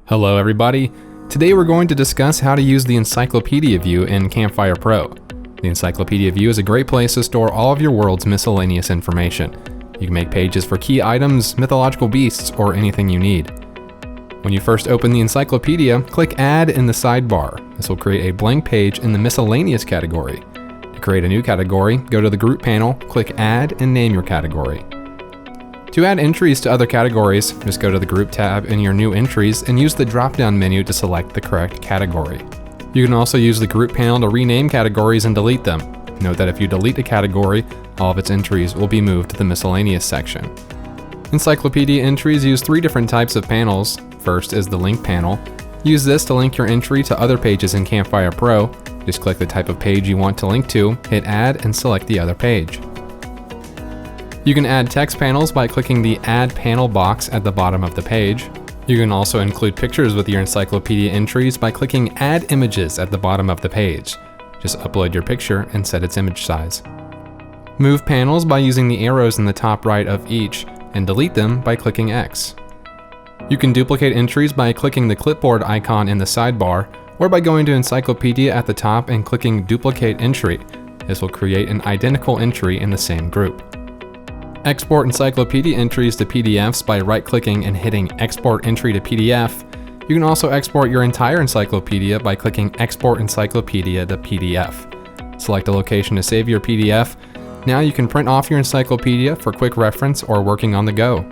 Hello everybody. Today we're going to discuss how to use the Encyclopedia View in Campfire Pro. The Encyclopedia View is a great place to store all of your world's miscellaneous information. You can make pages for key items, mythological beasts, or anything you need. When you first open the encyclopedia, click Add in the sidebar. This will create a blank page in the miscellaneous category. To create a new category, go to the Group panel, click Add, and name your category. To add entries to other categories, just go to the Group tab in your new entries and use the drop-down menu to select the correct category. You can also use the Group panel to rename categories and delete them. Note that if you delete a category, all of its entries will be moved to the miscellaneous section. Encyclopedia entries use three different types of panels. First is the Link panel. Use this to link your entry to other pages in Campfire Pro. Just click the type of page you want to link to, hit Add, and select the other page. You can add text panels by clicking the Add Panel box at the bottom of the page. You can also include pictures with your encyclopedia entries by clicking Add Images at the bottom of the page. Just upload your picture and set its image size. Move panels by using the arrows in the top right of each, and delete them by clicking X. You can duplicate entries by clicking the clipboard icon in the sidebar, or by going to Encyclopedia at the top and clicking Duplicate Entry. This will create an identical entry in the same group. Export encyclopedia entries to PDFs by right-clicking and hitting Export Entry to PDF. You can also export your entire encyclopedia by clicking Export Encyclopedia to PDF. Select a location to save your PDF. Now you can print off your encyclopedia for quick reference or working on the go.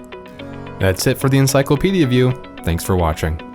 That's it for the Encyclopedia View. Thanks for watching.